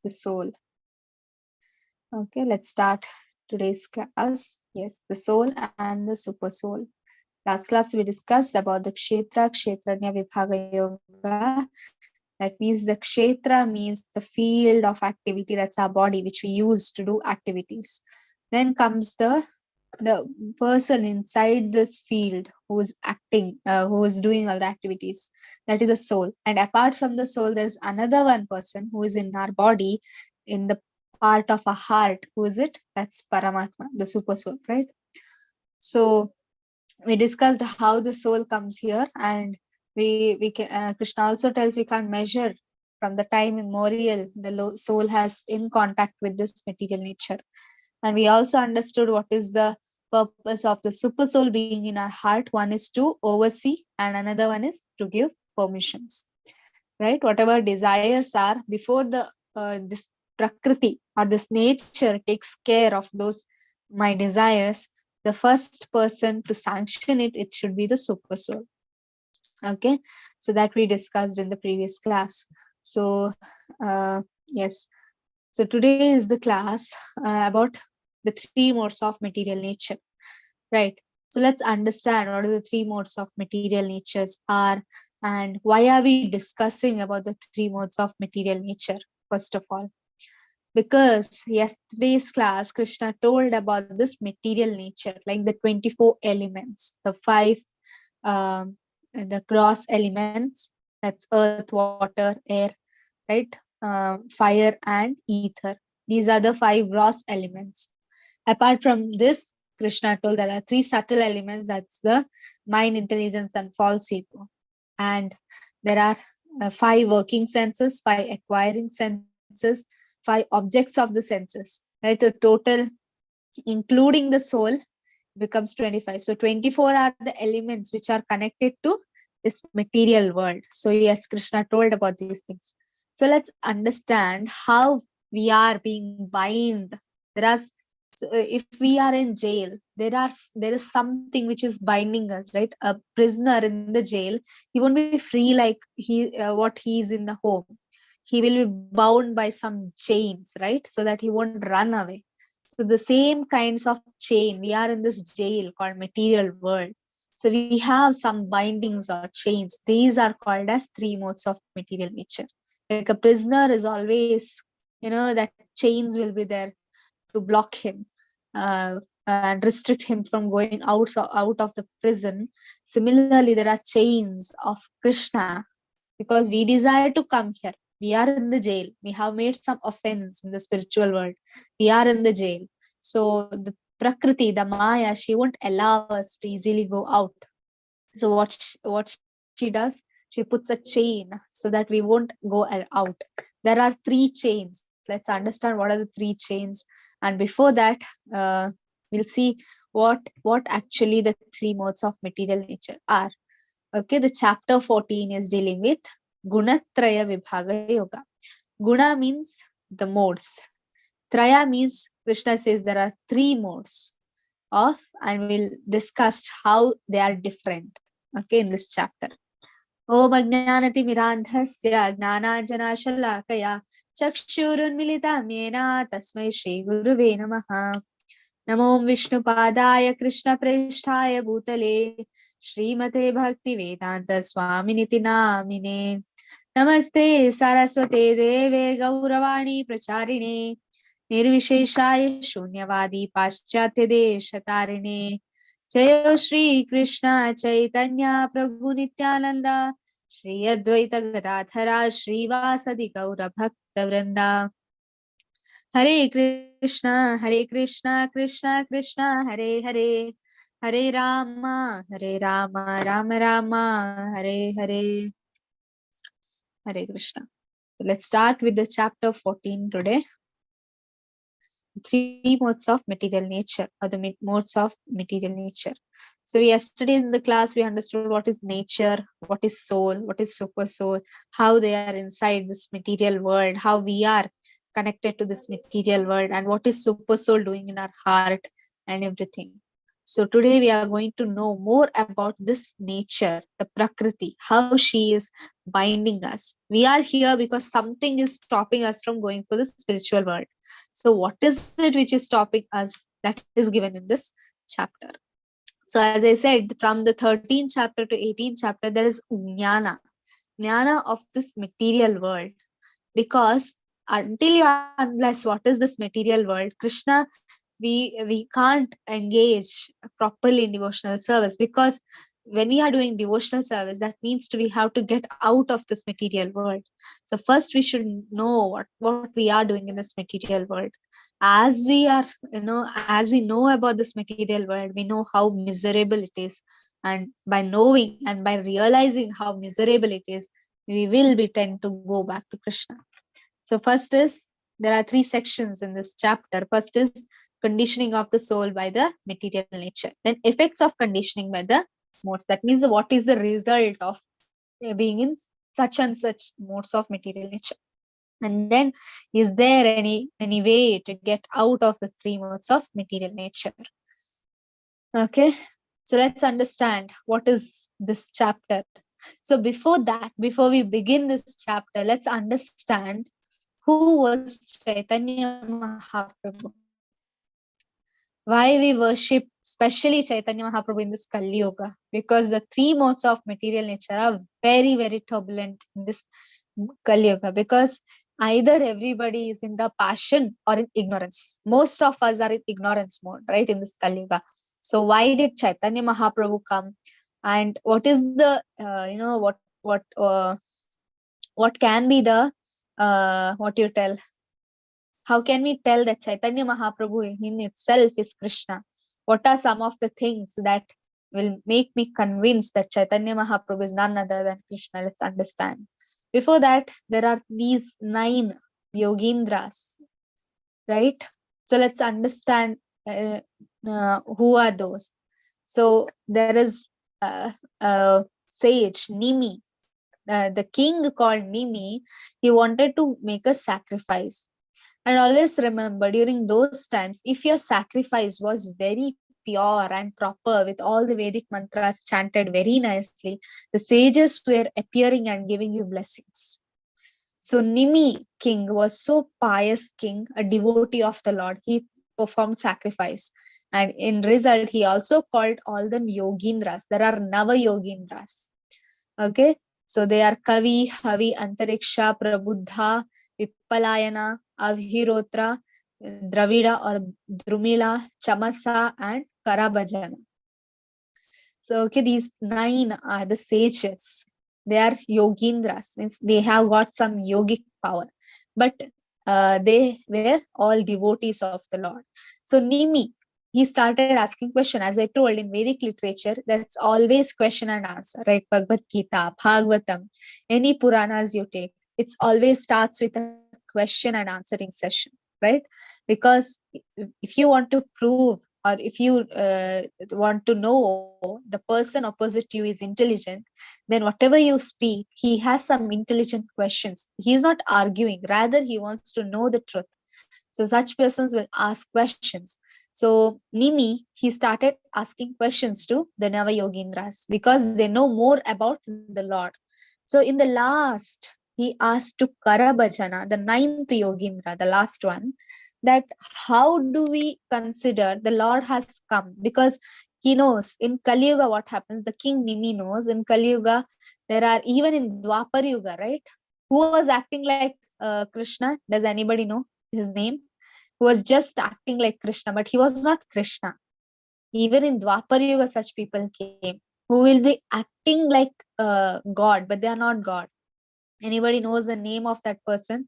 the soul. Okay, let's start today's class. Yes, the soul and the super soul. Last class we discussed about the Kshetra, Kshetranya Vibhaga Yoga. That means the Kshetra means the field of activity, that's our body, which we use to do activities. Then comes the person inside this field who is acting, who is doing all the activities. That is a soul. And apart from the soul, there's another one person who is in our body, in the part of our heart. Who is it? That's Paramatma, the super soul, right? So we discussed how the soul comes here, and we can, Krishna also tells we can't measure from the time immemorial the soul has in contact with this material nature. And we also understood what is the purpose of the super soul being in our heart. One is to oversee, and another one is to give permissions, right? Whatever desires are before the this prakriti or this nature takes care of those my desires, the first person to sanction it, it should be the super soul. Okay, so that we discussed in the previous class. So yes, so today is the class about the three modes of material nature, right? So let's understand what are the three modes of material natures are, and why are we discussing about the three modes of material nature. First of all, because yesterday's class Krishna told about this material nature, like the 24 elements, the five the gross elements, that's earth, water, air, right? Fire and ether. These are the five gross elements. Apart from this, Krishna told there are three subtle elements, that's the mind, intelligence, and false ego. And there are five working senses, five acquiring senses, five objects of the senses, right? The total, including the soul, becomes 25. So 24 are the elements which are connected to this material world. So yes, Krishna told about these things. So let's understand how we are being bound. There are, if we are in jail, there is something which is binding us, right? A prisoner in the jail, he won't be free like what he is in the home. He will be bound by some chains, right? So that he won't run away. So the same kinds of chain, we are in this jail called material world. So we have some bindings or chains. These are called as three modes of material nature. Like a prisoner is always, that chains will be there to block him and restrict him from going out of the prison. Similarly, there are chains of Krishna because we desire to come here. We are in the jail. We have made some offense in the spiritual world. We are in the jail. So the Prakriti, the Maya, she won't allow us to easily go out. So what she does, she puts a chain so that we won't go out. There are three chains. Let's understand what are the three chains. And before that, we'll see what actually the three modes of material nature are. Okay, the chapter 14 is dealing with Gunatraya Vibhaga Yoga. Guna means the modes. Traya means Krishna says there are three modes of, and we'll discuss how they are different. Okay, in this chapter. Om Ajnanati Mirandhasya Gnananjana Shalakaya Chakshurunmilitam Yena Tasmai Shri Guruve Namaha. Namo Vishnu Padaya Krishna Preshthaya Bhutale Srimate Bhakti Vedanta Swaminiti Namine. Namaste Saraswate Deve Gauravani Pracharine Nirvisheshaya Shunyavadi Paschatya Deshatarine. Jayo Shri Krishna Chaitanya Prabhu Nityananda Shri Advaita Gadadhara Shri Vasadi Gaura Bhakta Vrinda. Hare Krishna, Krishna Krishna, Hare Hare, Hare Rama, Rama Rama, Hare Hare. Hare Krishna. So let's start with the chapter 14 today. Three modes of material nature, or the modes of material nature. So yesterday in the class we understood what is nature, what is soul, what is super soul, how they are inside this material world, how we are connected to this material world, and what is super soul doing in our heart and everything. So today we are going to know more about this nature, the Prakriti, how she is binding us. We are here because something is stopping us from going for the spiritual world. So what is it which is stopping us? That is given in this chapter. So as I said, from the 13th chapter to 18th chapter, there is jnana of this material world. Because until you unless what is this material world, Krishna, we can't engage properly in devotional service. Because when we are doing devotional service, that means we have to get out of this material world. So first we should know what we are doing in this material world. As we are, as we know about this material world, we know how miserable it is. And by knowing and by realizing how miserable it is, we will be tend to go back to Krishna. So first is, there are three sections in this chapter. First is conditioning of the soul by the material nature. Then effects of conditioning by the modes. That means what is the result of being in such and such modes of material nature. And then, is there any way to get out of the three modes of material nature? Okay, so let's understand what is this chapter. So before we begin this chapter, let's understand who was Chaitanya Mahaprabhu. Why we worship especially Chaitanya Mahaprabhu in this Kali Yuga? Because the three modes of material nature are very, very turbulent in this Kali Yuga. Because either everybody is in the passion or in ignorance. Most of us are in ignorance mode, right, in this Kali Yuga. So why did Chaitanya Mahaprabhu come? And what is the, what can be the, what you tell, how can we tell that Chaitanya Mahaprabhu in itself is Krishna? What are some of the things that will make me convinced that Chaitanya Mahaprabhu is none other than Krishna? Let's understand. Before that, there are these 9 Yogindras, right? So let's understand who are those. So there is sage, Nimi. The king called Nimi, he wanted to make a sacrifice. And always remember, during those times, if your sacrifice was very pure and proper with all the Vedic mantras chanted very nicely, the sages were appearing and giving you blessings. So Nimi king was so pious king, a devotee of the Lord. He performed sacrifice. And in result, he also called all the Yogindras. There are Nava Yogindras. Okay. So they are Kavi, Havi, Antariksha, Prabuddha, Vipalayana, Avhirotra, Dravida or Drumila, Chamasa, and Karabhajana. So, okay, these 9 are the sages. They are Yogindras, means they have got some yogic power. But they were all devotees of the Lord. So, Nimi, he started asking question. As I told, in Vedic literature, that's always question and answer, right? Bhagavad-Gita, Bhagavatam, any Puranas you take, it's always starts with a question and answering session, right? Because if you want to prove, or if you want to know the person opposite you is intelligent, then whatever you speak, he has some intelligent questions. He is not arguing, rather he wants to know the truth. So such persons will ask questions. So Nimi, he started asking questions to the Nava Yogindras because they know more about the Lord. So in the last, he asked to Karabhajana, the 9th Yogindra, the last one, that how do we consider the Lord has come? Because he knows in Kali Yuga what happens. The king Nimi knows in Kali Yuga, there are, even in Dwapar Yuga, right? Who was acting like Krishna? Does anybody know his name? Who was just acting like Krishna, but he was not Krishna. Even in Dwapar Yuga, such people came who will be acting like God, but they are not God. Anybody knows the name of that person?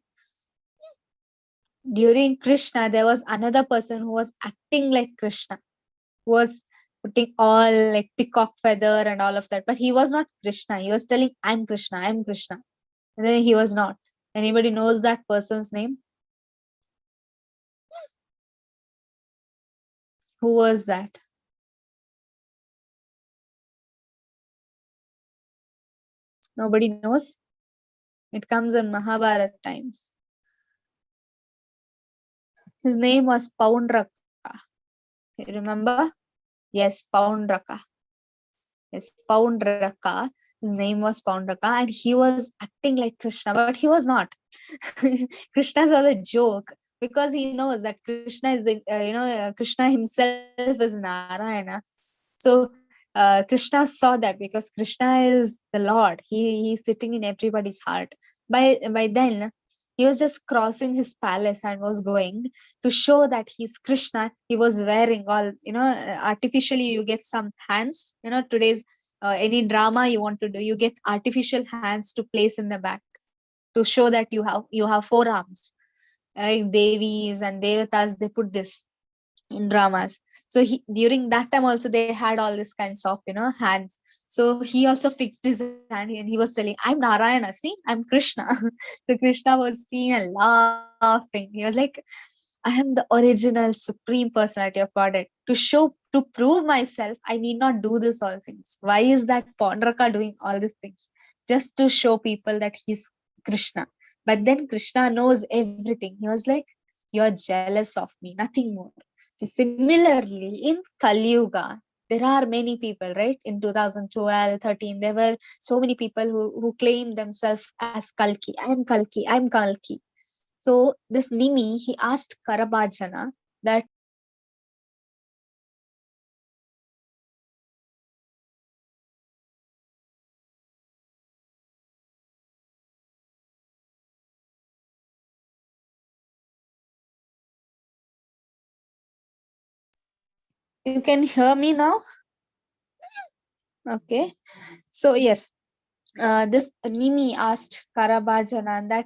During Krishna, there was another person who was acting like Krishna, who was putting all like peacock feather and all of that, but he was not Krishna. He was telling, I'm Krishna, I'm Krishna. And then he was not. Anybody knows that person's name? Who was that? Nobody knows. It comes in Mahabharata times. His name was Paundraka. You remember? Yes, Poundraka. Yes, Poundraka. His name was Poundraka, and he was acting like Krishna, but he was not. Krishna's all a joke because he knows that Krishna is the Krishna himself is Narayana. So Krishna saw that because Krishna is the Lord. He's sitting in everybody's heart. By then he was just crossing his palace and was going to show that he's Krishna. He was wearing all, artificially you get some hands. Today's any drama you want to do, you get artificial hands to place in the back to show that you have four arms, right? Devis and devatas, they put this in dramas. So during that time also they had all these kinds of hands. So he also fixed his hand and he was telling, I'm Narayana, see, I'm Krishna. So Krishna was seeing and laughing. He was like, I am the original supreme personality of Godhead. To prove myself, I need not do this all things. Why is that Pondraka doing all these things? Just to show people that he's Krishna. But then Krishna knows everything. He was like, you're jealous of me, nothing more. So similarly, in Kali Yuga, there are many people, right? In 2012, 13, there were so many people who claim themselves as Kalki. I am Kalki, I'm Kalki. So this Nimi, he asked Karabhajana that you can hear me now. Okay. So yes, this Nimi asked Karabhajana that,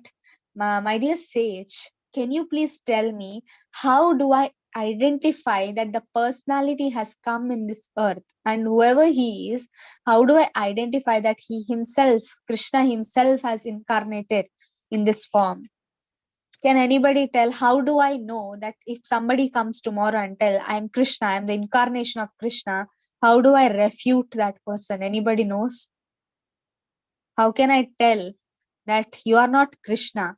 my dear sage, can you please tell me how do I identify that the personality has come in this earth, and whoever he is, how do I identify that he himself, Krishna himself, has incarnated in this form? Can anybody tell how do I know that if somebody comes tomorrow and tell I'm Krishna, I'm the incarnation of Krishna, how do I refute that person? Anybody knows? How can I tell that you are not Krishna?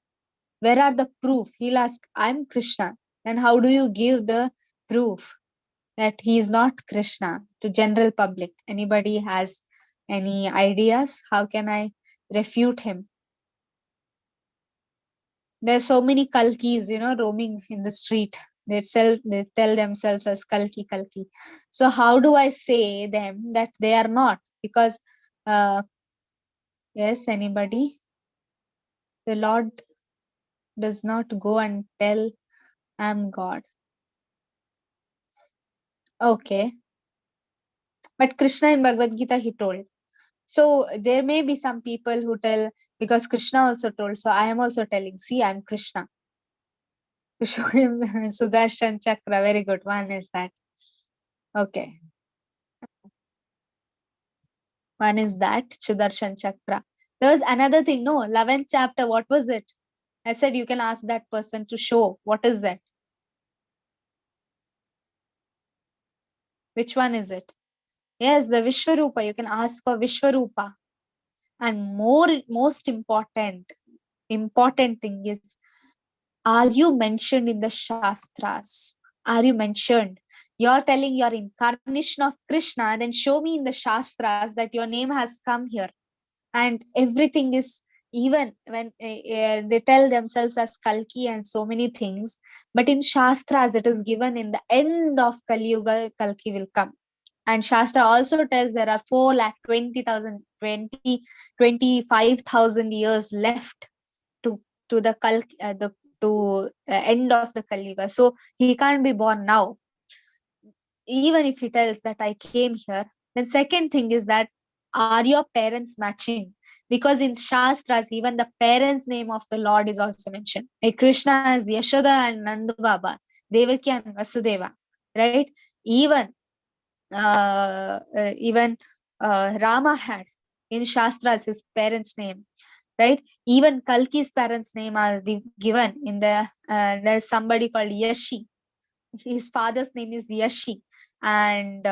Where are the proof? He'll ask, I'm Krishna. And how do you give the proof that he is not Krishna to general public? Anybody has any ideas? How can I refute him? There's so many kalkis, roaming in the street. They tell themselves as kalki, kalki. So how do I say them that they are not? Because yes, anybody? The Lord does not go and tell I'm God. Okay. But Krishna in Bhagavad Gita, he told. So there may be some people who tell, because Krishna also told, so I am also telling, see, I'm Krishna. To show him Sudarshan Chakra, very good. One is that. Okay. One is that, Sudarshan Chakra. There was another thing, no, 11th chapter, what was it? I said you can ask that person to show. What is that? Which one is it? Yes, the Vishwarupa. You can ask for Vishwarupa. And most important thing is, are you mentioned in the Shastras? Are you mentioned? You're telling your incarnation of Krishna, then show me in the Shastras that your name has come here. And everything is, even when they tell themselves as Kalki and so many things, but in Shastras it is given in the end of Kali Yuga, Kalki will come. And Shastra also tells there are 4,20,000, 25,000 years left to the to end of the Kali Yuga. So he can't be born now. Even if he tells that I came here, then second thing is that, are your parents matching? Because in Shastras, even the parents' name of the Lord is also mentioned. Like Krishna is Yashoda and Nanda Baba, Devaki and Vasudeva, right? Even even Rama had in Shastras his parents' name, right? Even Kalki's parents' name are given in the. There's somebody called Yashi. His father's name is Yashi, and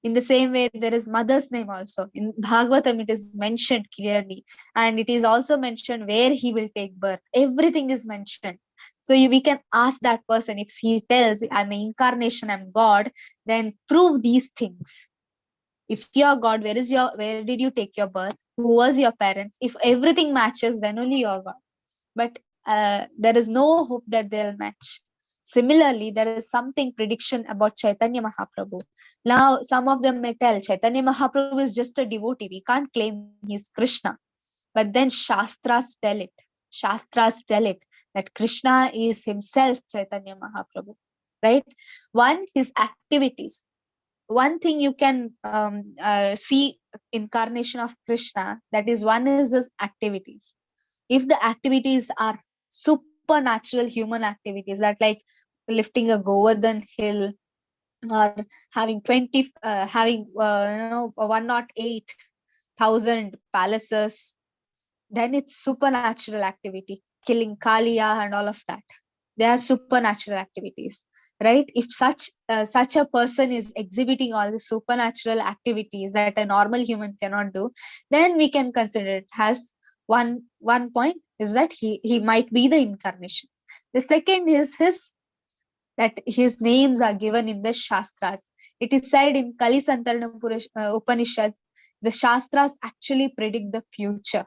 in the same way there is mother's name also in Bhagavatam. It is mentioned clearly, and it is also mentioned where he will take birth. Everything is mentioned. So we can ask that person, if he tells, I'm an incarnation, I'm God, then prove these things. If you are God, where did you take your birth? Who was your parents? If everything matches, then only you are God. But there is no hope that they'll match. Similarly, there is something prediction about Chaitanya Mahaprabhu. Now, some of them may tell Chaitanya Mahaprabhu is just a devotee. We can't claim he's Krishna. But then Shastras tell it. Shastras tell it that Krishna is himself Chaitanya Mahaprabhu. Right? One, his activities. One thing you can see incarnation of Krishna, that is, one is his activities. If the activities are supernatural human activities, that like lifting a Govardhan hill, or having 108,000 palaces, then it's supernatural activity. Killing Kaliya and all of that, they are supernatural activities, right? If such a person is exhibiting all the supernatural activities that a normal human cannot do, then we can consider it as one point is that he might be the incarnation. The second is that his names are given in the Shastras. It is said in Kali Santarana Upanishad, the Shastras actually predict the future.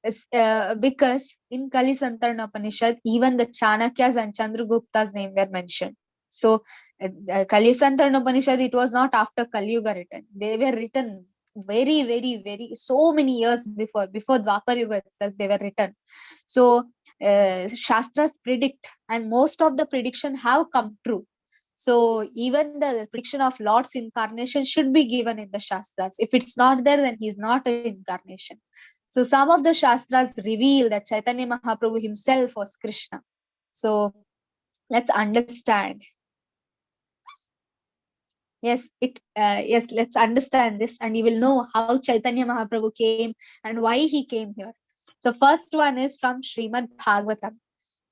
Because in Kali Santarana Upanishad, even the Chanakyas and Chandragupta's name were mentioned. So Kali Santarana Upanishad, it was not after Kali Yuga written. They were written very, very, very, so many years before Dwapar Yuga itself, they were written. So Shastras predict, and most of the prediction have come true. So even the prediction of Lord's incarnation should be given in the Shastras. If it's not there, then he's not an incarnation. So some of the Shastras reveal that Chaitanya Mahaprabhu himself was Krishna. So let's understand. Yes, let's understand this, and you will know how Chaitanya Mahaprabhu came and why he came here. So first one is from Srimad-Bhagavatam.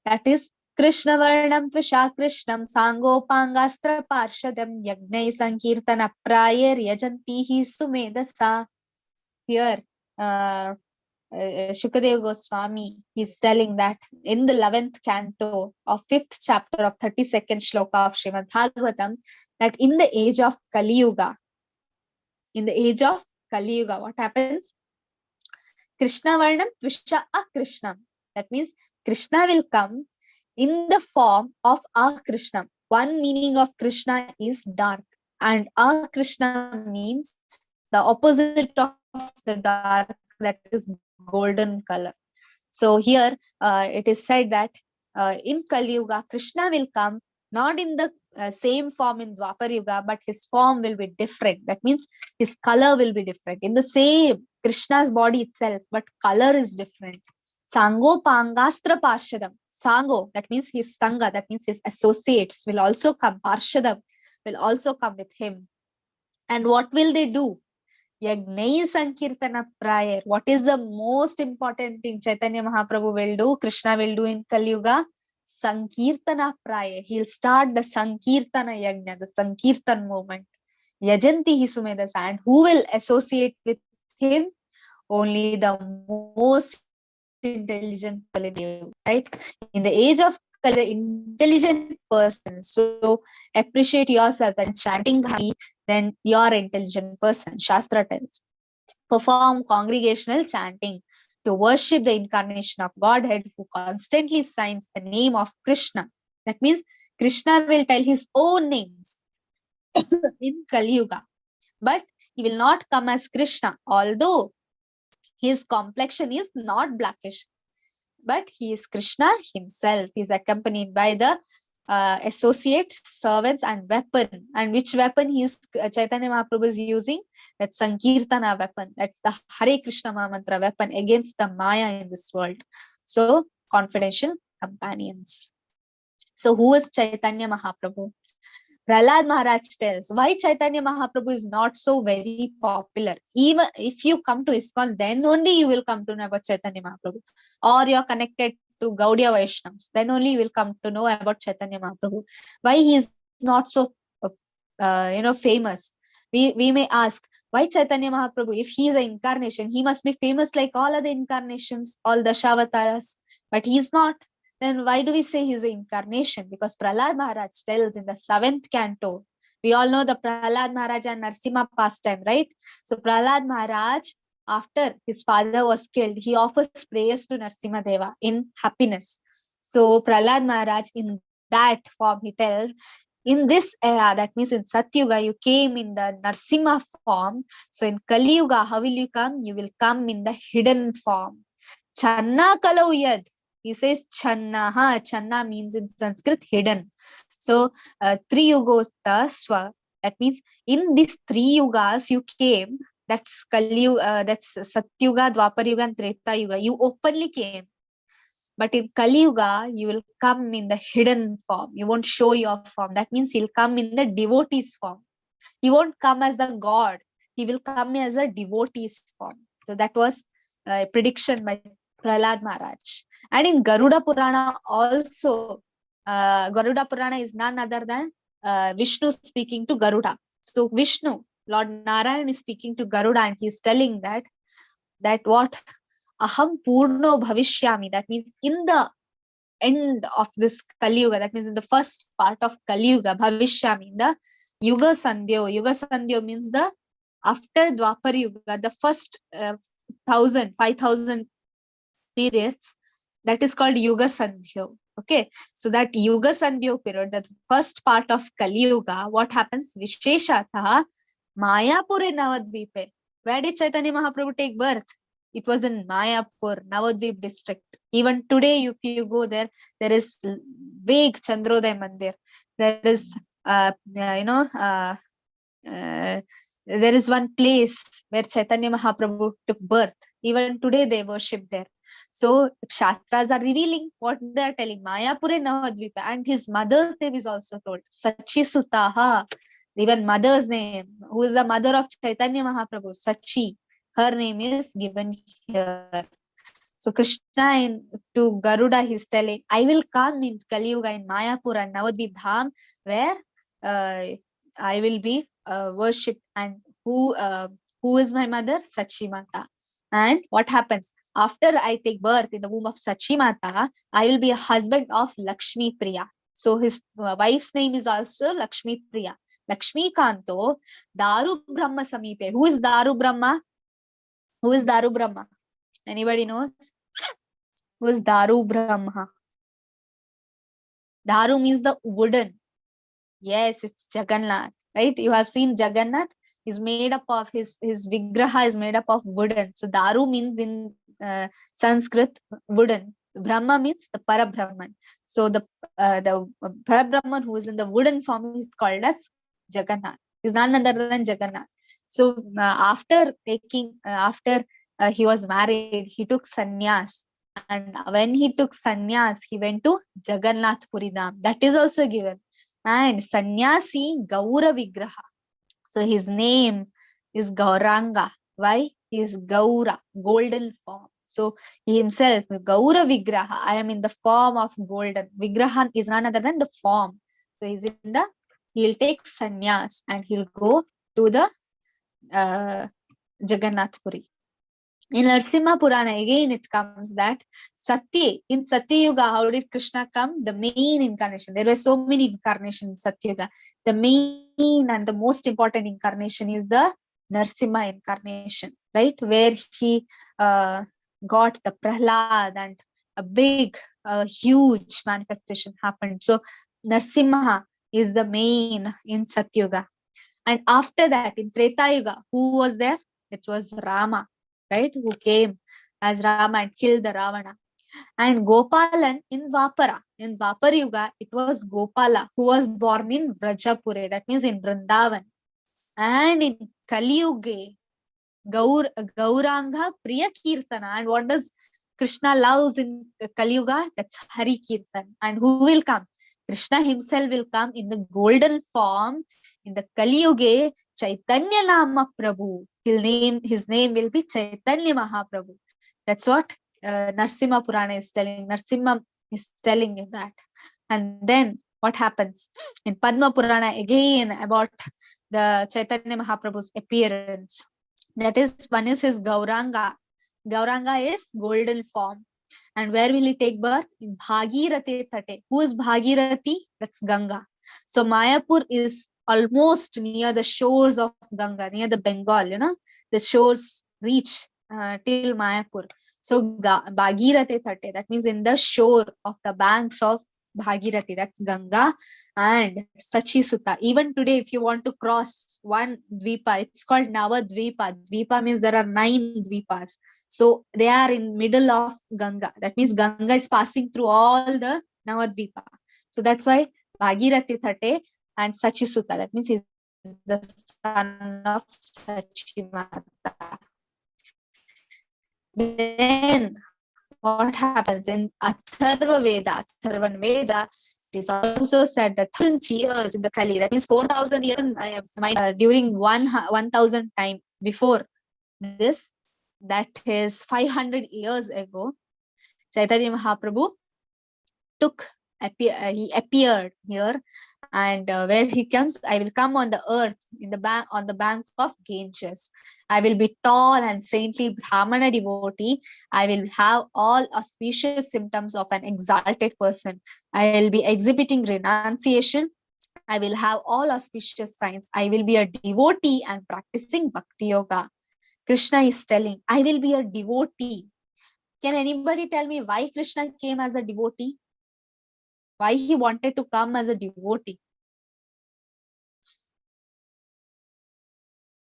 That is, Krishna Varnam Tvisha Krishnam Sangopangastra Parshadam Yagnai Sankirtana Prayer Yajantihi Sumedasa. Here, Shukadeva Goswami is telling that in the 11th canto of 5th chapter of 32nd shloka of Srimad Bhagavatam, that in the age of Kali Yuga, what happens? Krishna Varnam Tvisha Akrishnam. That means Krishna will come in the form of Akrishnam. One meaning of Krishna is dark, and Akrishna means the opposite of the dark, that is golden color. So here it is said that in Kali Yuga, Krishna will come not in the same form in Dwapar Yuga, but his form will be different. That means his color will be different. In the same Krishna's body itself, but color is different. Sango Pangastra Parshadam. Sango, that means his Sangha, that means his associates will also come. Parshadam will also come with him. And what will they do? Yagnai Sankirtana prayer. What is the most important thing Chaitanya Mahaprabhu will do, Krishna will do in Kali Yuga? Sankirtana prayer. He'll start the Sankirtana Yagna, the Sankirtan movement. Yajanti Hisumedasa. And who will associate with him? Only the most intelligent people in you, right? In the age of Kali, the intelligent person. So appreciate yourself and chanting Hari, then you're an intelligent person. Shastra tells. Perform congregational chanting to worship the incarnation of Godhead, who constantly signs the name of Krishna. That means Krishna will tell his own names in Kali Yuga, but he will not come as Krishna, although his complexion is not blackish, but he is Krishna himself. He is accompanied by the associates, servants, and weapon. And which weapon Chaitanya Mahaprabhu is using? That Sankirtana weapon. That's the Hare Krishna Mahamantra weapon against the Maya in this world. So, confidential companions. So, who is Chaitanya Mahaprabhu? Prahlad Maharaj tells why Chaitanya Mahaprabhu is not so very popular. Even if you come to ISKCON, then only you will come to know about Chaitanya Mahaprabhu. Or you are connected to Gaudiya Vaishnavas, then only you will come to know about Chaitanya Mahaprabhu. Why he is not so famous? We may ask, why Chaitanya Mahaprabhu? If he is an incarnation, he must be famous like all other incarnations, all the Shavataras. But he is not. then why do we say he's an incarnation? Because Prahlad Maharaj tells in the 7th canto, we all know the Prahlad Maharaj and Narsimha pastime, right? So Prahlad Maharaj, after his father was killed, he offers prayers to Narsimha Deva in happiness. So Prahlad Maharaj, in that form, he tells, in this era, that means in Satyuga, you came in the Narsimha form. So in Kali Yuga, how will you come? You will come in the hidden form. Channa kalau yad. He says Channa. Channa means in Sanskrit hidden. So three yugos swa. That means in these 3 yugas you came. That's Kali Yuga, that's Satyuga, Dwapar Yuga, and Treta Yuga. You openly came. But in Kali Yuga, you will come in the hidden form. You won't show your form. That means he'll come in the devotee's form. He won't come as the god. He will come as a devotee's form. So that was a prediction by Prahlad Maharaj. And in Garuda-Purana also, Garuda-Purana is none other than Vishnu speaking to Garuda. So Vishnu, Lord Narayan, is speaking to Garuda, and he's telling that what aham purno bhavishyami, that means in the end of this Kali Yuga, that means in the first part of Kali Yuga, bhavishyami, in the Yuga Sandhyo means the after Dwapar Yuga, the first 5,000 periods, that is called Yuga Sandhyo. Okay, so that Yuga Sandhyo period, that first part of Kali Yuga, what happens? Visheshataha Mayapure Navadvipe. Where did Chaitanya Mahaprabhu take birth? It was in Mayapur, Navadvip district. Even today, if you go there, there is big Chandroday Mandir. There is, there is one place where Chaitanya Mahaprabhu took birth. Even today, they worship there. So, Shastras are revealing what they are telling. Mayapure Navadvipa. And his mother's name is also told. Sachi Sutaha. Even mother's name. Who is the mother of Chaitanya Mahaprabhu? Sachi. Her name is given here. So Krishna to Garuda, he's telling, I will come in Kali Yuga in Mayapur and Navadvip Dham, where I will be worshipped. And who is my mother? Sachi Mata. And what happens? After I take birth in the womb of Sachi Mata, I will be a husband of Lakshmi Priya. So his wife's name is also Lakshmi Priya. Lakshmi Kanto, Daru Brahma Samipe. Who is Daru Brahma? Who is Daru Brahma? Anybody knows? Who is Daru Brahma? Daru means the wooden. Yes, it's Jagannath, right? You have seen Jagannath is made up of his Vigraha is made up of wooden. So Daru means in Sanskrit wooden. Brahma means the Parabrahman. So the Parabrahman who is in the wooden form is called as Jagannath. Is none other than Jagannath. So after he was married, he took sannyas. And when he took sannyas, he went to Jagannath Puri Dham. That is also given. And sannyasi Gaura Vigraha. So his name is Gauranga. Why? He is Gaura, golden form. So he himself, Gaura Vigraha, I am in the form of golden. Vigraha is none other than the form. So he'll take sannyas and he'll go to the Jagannath Puri. In Narsimha Purana, again it comes that Satya, in Satya Yuga, how did Krishna come? The main incarnation. There were so many incarnations in Satya Yuga. The main and the most important incarnation is the Narsimha incarnation, right? Where he got the Prahlad and a big, huge manifestation happened. So Narsimha is the main in Satya Yuga. And after that, in Treta Yuga, who was there? It was Rama, right? Who came as Rama and killed the Ravana. And Gopalan in Dwapara. In Dwapar Yuga, it was Gopala who was born in Vrajapure, that means in Vrindavan. And in Kali Yuga, Gauranga Priya Kirtana. And what does Krishna loves in Kali Yuga? That's Hari Kirtan. And who will come? Krishna himself will come in the golden form. In the Kali Yuga, Chaitanya Nama Prabhu. His name will be Chaitanya Mahaprabhu. That's what Narsimha Purana is telling. Narsimha is telling that. And then what happens? In Padma-Purana, again about the Chaitanya Mahaprabhu's appearance. That is, one is his Gauranga. Gauranga is golden form. And where will he take birth? In Bhagirathi Tate. Who is Bhagirathi? That's Ganga. So Mayapur is almost near the shores of Ganga, near the Bengal, the shores reach till Mayapur. So Bhagirathi Tate, that means in the shore of the banks of Bhagirathi, that's Ganga and Sachisuta. Even today, if you want to cross one dvipa, it's called Navadvipa. Dvipa means there are 9 dvipas. So they are in middle of Ganga. That means Ganga is passing through all the Navadvipa. So that's why Bhagirathi Thate and Sachisuta. That means he's the son of Sachimata. Then what happens in Atharva Veda, it is also said that 1,000 years in the Kali, that means 4,000 years during 1,000 time before this, that is 500 years ago, Chaitanya Mahaprabhu he appeared here, and where he comes, I will come on the earth on the banks of Ganges. I will be tall and saintly Brahmana devotee. I will have all auspicious symptoms of an exalted person. I will be exhibiting renunciation. I will have all auspicious signs. I will be a devotee and practicing bhakti yoga. Krishna is telling, I will be a devotee. Can anybody tell me why Krishna came as a devotee? Why he wanted to come as a devotee?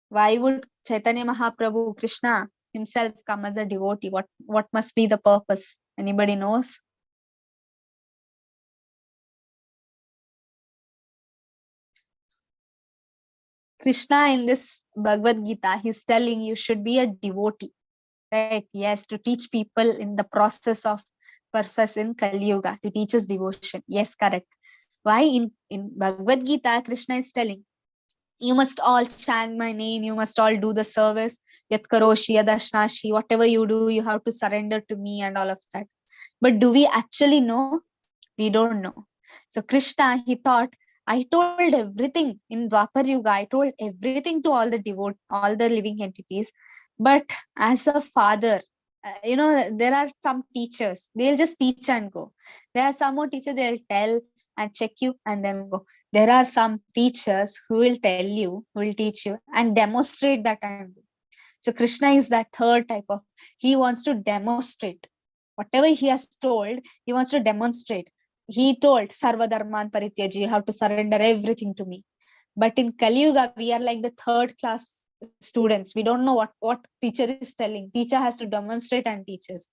Why would Chaitanya Mahaprabhu, Krishna himself, come as a devotee? What must be the purpose? Anybody knows? Krishna in this Bhagavad-Gita, he's telling you should be a devotee, right? Yes, to teach people in the process in Kali Yuga, to teach us devotion. Yes, correct. Why in Bhagavad-Gita, Krishna is telling, you must all chant my name, you must all do the service, yat karoshi, yadashnashi, whatever you do, you have to surrender to me and all of that. But do we actually know? We don't know. So Krishna, he thought, I told everything in Dwapar Yuga, I told everything to all the living entities. But as a father, there are some teachers, they'll just teach and go. There are some more teachers, they'll tell and check you and then go. There are some teachers who will tell you, who will teach you and demonstrate that and go. So Krishna is that third type of, he wants to demonstrate. Whatever he has told, he wants to demonstrate. He told, Sarva Dharman Parityaji, you have to surrender everything to me. But in Kali Yuga, we are like the third class students. We don't know what teacher is telling. Teacher has to demonstrate and teach us.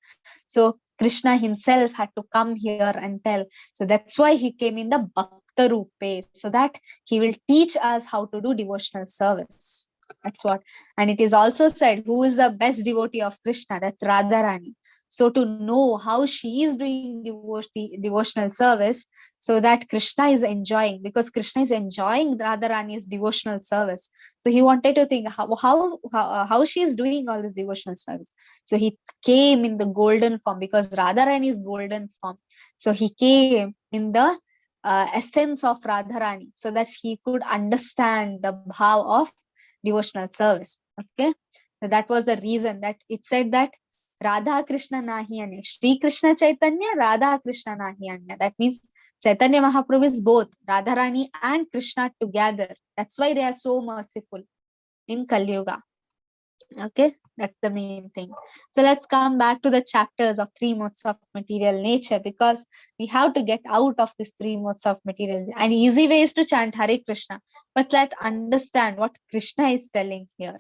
So Krishna himself had to come here and tell. So that's why he came in the Bhakta Rupe, so that he will teach us how to do devotional service. That's what. And it is also said, who is the best devotee of Krishna? That's Radharani. So to know how she is doing devotional service, so that Krishna is enjoying, because Krishna is enjoying Radharani's devotional service. So he wanted to think how she is doing all this devotional service. So he came in the golden form, because Radharani is golden form. So he came in the essence of Radharani, so that he could understand the bhav of devotional service. Okay, so that was the reason that it said that Radha Krishna Nahi Anya, Shri Krishna Chaitanya, Radha Krishna Nahi Anya. That means Chaitanya Mahaprabhu is both Radharani and Krishna together. That's why they are so merciful in Kali Yuga. Okay, that's the main thing. So let's come back to the chapters of 3 modes of material nature, because we have to get out of these 3 modes of material. An easy way is to chant Hare Krishna, but let's understand what Krishna is telling here,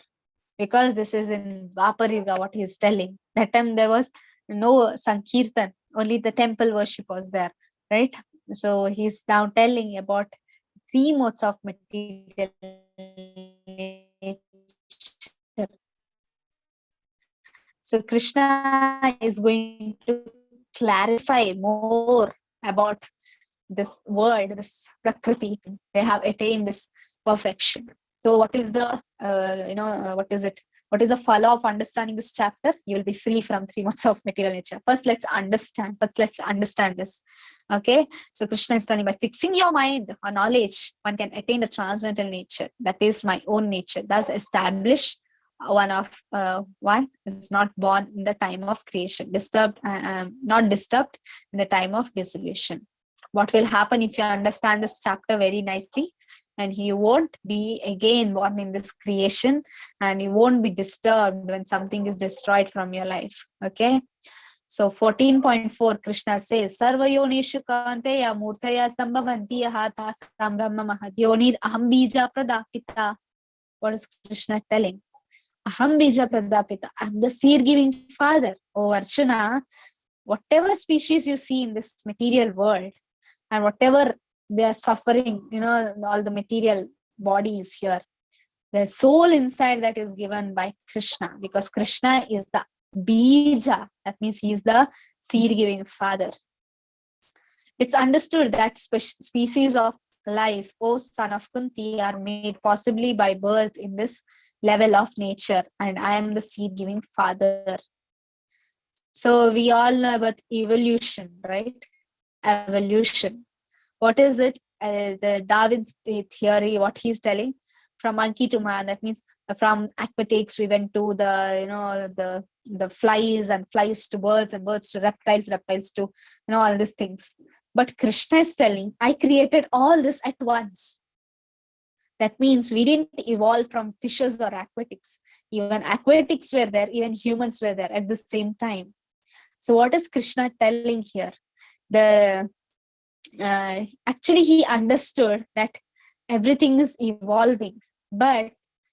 because this is in Dwapar Yuga what he is telling. That time there was no Sankirtan, only the temple worship was there, right? So he's now telling about 3 modes of material nature. So Krishna is going to clarify more about this world, this Prakriti. They have attained this perfection. So what is the, what is it? What is the follow of understanding this chapter? You will be free from 3 modes of material nature. First, let's understand this. Okay. So Krishna is telling, by fixing your mind on knowledge, one can attain the transcendental nature. That is my own nature. Thus establish one is not born in the time of creation, not disturbed in the time of dissolution. What will happen if you understand this chapter very nicely? And you won't be again born in this creation, and you won't be disturbed when something is destroyed from your life. Okay. So 14.4 Krishna says, Sarvayonishu Kanteya Murtaya Sambhavanti Yaha Tasam Brahma Mahadyonir Aham Bija Pradapita. What is Krishna telling? Aham Bija Pradapita. I'm the seed giving father. Oh Arjuna, whatever species you see in this material world, and whatever they are suffering, all the material bodies here, the soul inside that is given by Krishna, because Krishna is the Bija. That means he is the seed giving father. It's understood that species of life, O son of Kunti, are made possibly by birth in this level of nature, and I am the seed giving father. So we all know about evolution, right? Evolution. What is it? The Darwin's theory, what he's telling, from monkey to man. That means from aquatics we went to the flies, and flies to birds, and birds to reptiles, reptiles to all these things. But Krishna is telling, I created all this at once. That means we didn't evolve from fishes or aquatics. Even aquatics were there, even humans were there at the same time. So what is Krishna telling here? Actually he understood that everything is evolving, but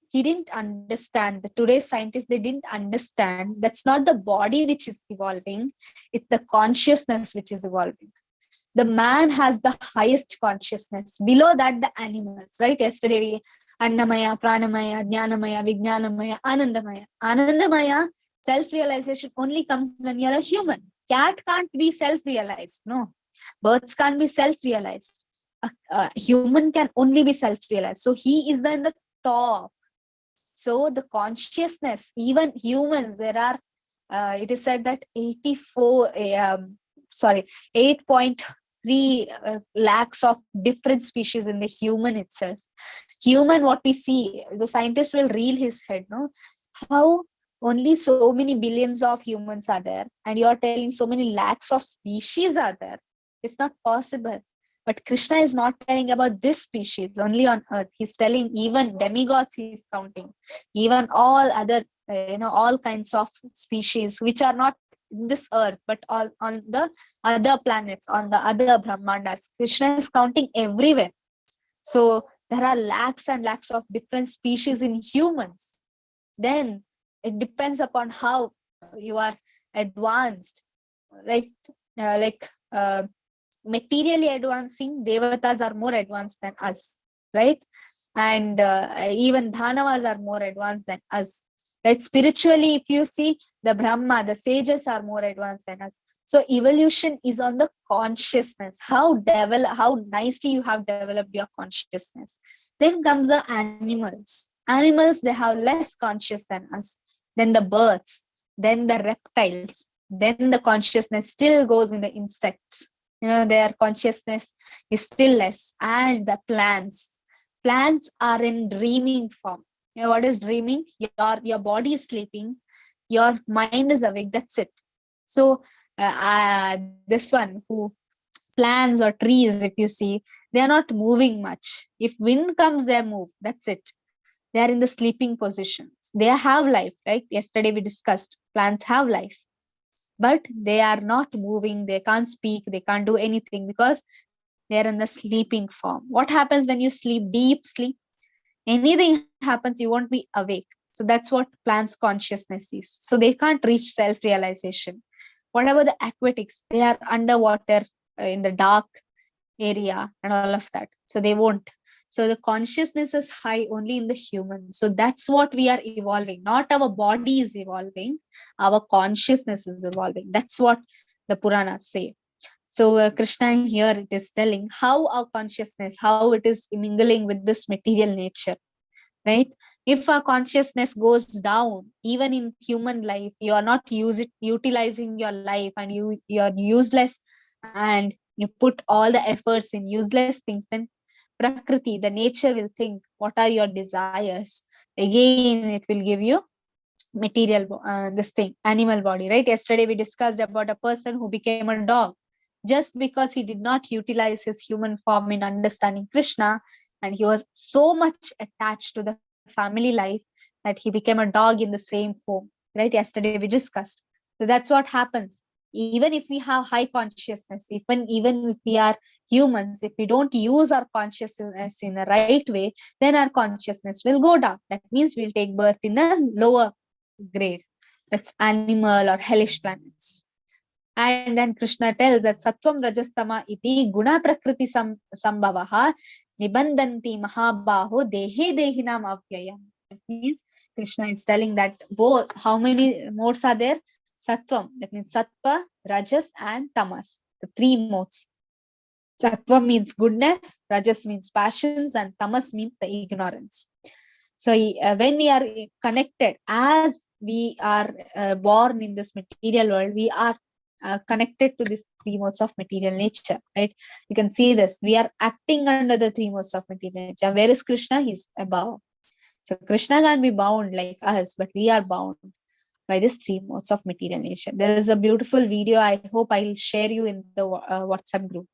he didn't understand. The today's scientists, they didn't understand that's not the body which is evolving, it's the consciousness which is evolving. The man has the highest consciousness. Below that, the animals, right? Yesterday we Annamaya, Pranamaya, Jnanamaya, Vijnanamaya, Anandamaya. Anandamaya, self-realization only comes when you're a human. Cat can't be self-realized. No. Birds can't be self-realized. A human can only be self-realized. So he is in the top. So the consciousness, even humans, there are, it is said that 8.3 lakhs of different species in the human itself. Human, what we see, the scientist will reel his head, no? How only so many billions of humans are there, and you're telling so many lakhs of species are there. It's not possible. But Krishna is not telling about this species only on earth. He's telling even demigods he's counting, even all other, all kinds of species which are not in this earth, but all on the other planets, on the other Brahmandas. Krishna is counting everywhere. So there are lakhs and lakhs of different species in humans. Then it depends upon how you are advanced, right? Materially advancing, devatas are more advanced than us, right? And even dhanavas are more advanced than us, right? Spiritually, if you see, the Brahma, the sages are more advanced than us. So evolution is on the consciousness, how nicely you have developed your consciousness. Then comes the animals. Animals, they have less conscious than us. Then the birds, then the reptiles, then the consciousness still goes in the insects. Their consciousness is still less. And the plants are in dreaming form. What is dreaming? Your body is sleeping, your mind is awake, that's it. So this one, who plants or trees, if you see, they are not moving much. If wind comes, they move, that's it. They are in the sleeping positions. They have life, right? Yesterday we discussed plants have life, but they are not moving. They can't speak, they can't do anything, because they are in the sleeping form. What happens when you sleep deep sleep? Anything happens, you won't be awake. So that's what plants consciousness is. So they can't reach self-realization. Whatever the aquatics, they are underwater, in the dark area and all of that, so they won't. So the consciousness is high only in the human. So that's what we are evolving. Not our body is evolving, our consciousness is evolving. That's what the Puranas say. So Krishna here, it is telling how our consciousness, how it is mingling with this material nature, right? If our consciousness goes down, even in human life, you are not utilizing your life, and you are useless, and you put all the efforts in useless things, then Prakriti, the nature, will think, what are your desires? Again, it will give you material, this thing, animal body, right? Yesterday we discussed about a person who became a dog just because he did not utilize his human form in understanding Krishna, and he was so much attached to the family life that he became a dog in the same home, right? Yesterday we discussed. So that's what happens. Even if we have high consciousness, even if we are humans, if we don't use our consciousness in the right way, then our consciousness will go down. That means we'll take birth in a lower grade. That's animal or hellish planets. And then Krishna tells that Sattvam Rajastama iti guna prakriti sambhavaha nibandanti mahabaho dehe dehinam avyayam. That means Krishna is telling that both, how many modes are there? Sattvam, that means Sattva, Rajas and Tamas, the three modes. Sattva means goodness, Rajas means passions, and Tamas means the ignorance. So when we are connected, as we are born in this material world, we are connected to these three modes of material nature, right? You can see this. We are acting under the three modes of material nature. Where is Krishna? He's above. So Krishna can't be bound like us, but we are bound by these three modes of material nature. There is a beautiful video. I hope I'll share you in the WhatsApp group.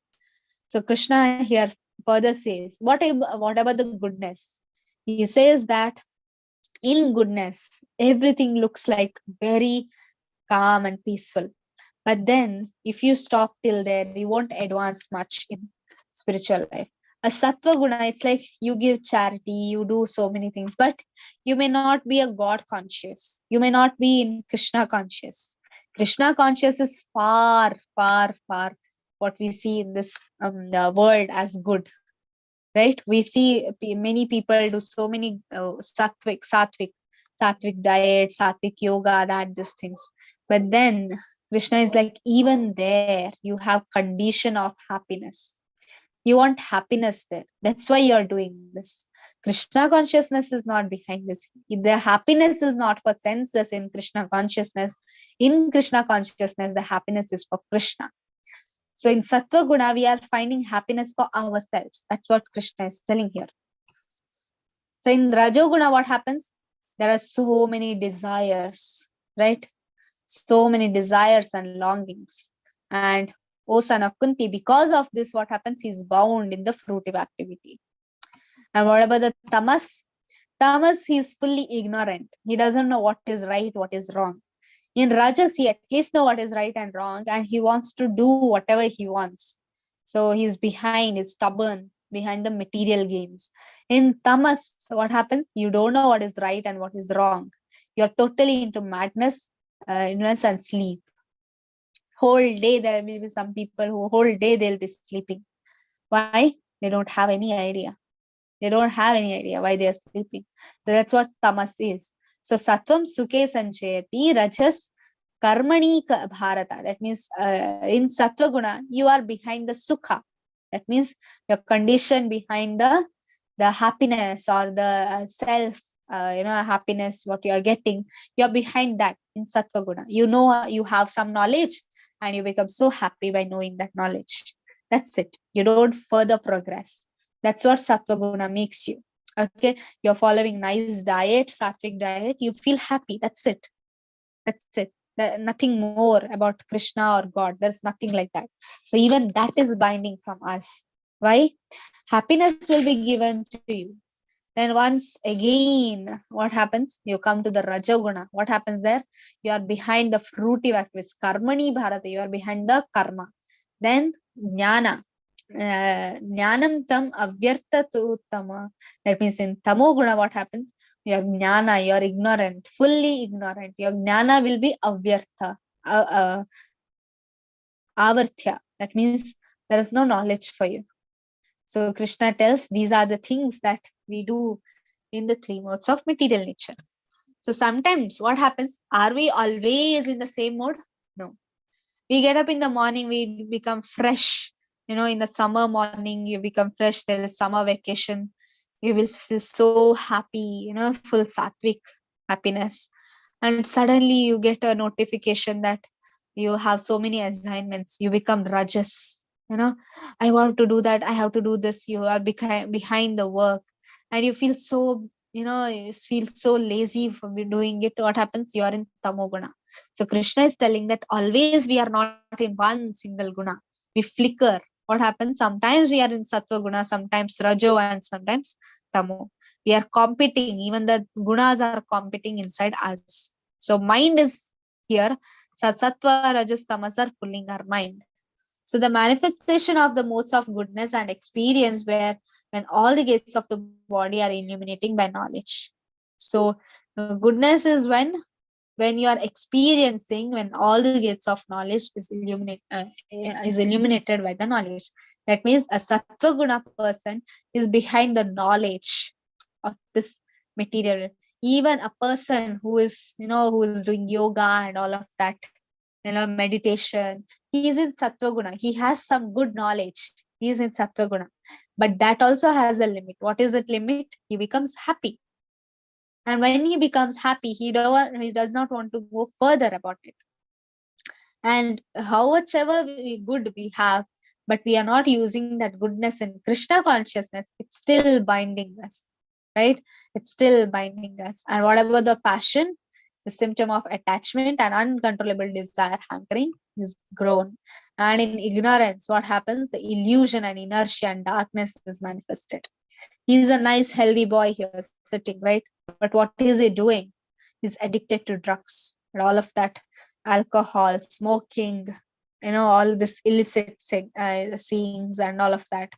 So Krishna here further says, what about the goodness? He says that in goodness, everything looks like very calm and peaceful. But then, if you stop till there, you won't advance much in spiritual life. A sattva guna, it's like you give charity, you do so many things, but you may not be a God conscious. You may not be in Krishna conscious. Krishna conscious is far, far, far what we see in this the world as good, right? We see many people do so many sattvic diet, sattvic yoga, that these things. But then Krishna is like, even there, you have condition of happiness. You want happiness there. That's why you're doing this. Krishna consciousness is not behind this. The happiness is not for senses in Krishna consciousness. In Krishna consciousness, the happiness is for Krishna. So in Sattva Guna, we are finding happiness for ourselves. That's what Krishna is telling here. So in Rajoguna, what happens? There are so many desires, right? So many desires and longings. And O son of Kunti, because of this, what happens? He's bound in the fruitive activity. And what about the Tamas? Tamas, he's fully ignorant. He doesn't know what is right, what is wrong. In Rajas, he at least know what is right and wrong, and he wants to do whatever he wants. So he's behind, he's stubborn, behind the material gains. In Tamas, so what happens? You don't know what is right and what is wrong. You're totally into madness, ignorance, and sleep. Whole day there will be some people who whole day they'll be sleeping. Why? They don't have any idea. They don't have any idea why they are sleeping. So that's what tamas is. So sattvam sukhe sanchayati, rajas karmani bharata. That means in sattva guna, you are behind the sukha. That means your condition behind the happiness or the self, happiness, what you are getting, you're behind that in sattva guna. You know, you have some knowledge and you become so happy by knowing that knowledge. That's it. You don't further progress. That's what sattva guna makes you. Okay, you're following nice diet, sattvic diet, you feel happy. That's it. That's it. Nothing more about Krishna or God. There's nothing like that. So even that is binding from us. Why? Happiness will be given to you. Then once again, what happens? You come to the Rajaguna. What happens there? You are behind the fruitive activities. Karmani Bharata. You are behind the karma. Then Jnana. Jnanam tam avyarta tu tama. That means in Tamoguna, what happens? Your Jnana, you're ignorant, fully ignorant. Your Jnana will be avyartha. Avarthya. That means there is no knowledge for you. So Krishna tells these are the things that we do in the three modes of material nature. So sometimes what happens? Are we always in the same mode? No. We get up in the morning, we become fresh. In the summer morning, you become fresh. There is summer vacation. You will feel so happy, full sattvic happiness. And suddenly you get a notification that you have so many assignments. You become rajas. I want to do that. I have to do this. You are behind the work and you feel so, you feel so lazy for doing it, what happens? You are in tamoguna. So Krishna is telling that always we are not in one single guna. We flicker. What happens? Sometimes we are in sattva guna, sometimes rajo, and sometimes tamo. We are competing. Even the gunas are competing inside us. So mind is here. Sattva, rajas, tamas are pulling our mind. So the manifestation of the modes of goodness and experience where when all the gates of the body are illuminating by knowledge. So goodness is when you are experiencing, when all the gates of knowledge is illuminated by the knowledge. That means a sattva guna person is behind the knowledge of this material. Even a person who is who is doing yoga and all of that, meditation, he is in sattva guna. He has some good knowledge. He is in sattva guna. But that also has a limit. What is that limit? He becomes happy. And when he becomes happy, he does not want to go further about it. And how much ever good we have, but we are not using that goodness in Krishna consciousness, it's still binding us, right? It's still binding us. And whatever the passion, the symptom of attachment and uncontrollable desire, hankering, is grown. And in ignorance, what happens? The illusion and inertia and darkness is manifested. He's a nice, healthy boy here sitting, right? But what is he doing? He's addicted to drugs and all of that, alcohol, smoking, all this illicit scenes and all of that.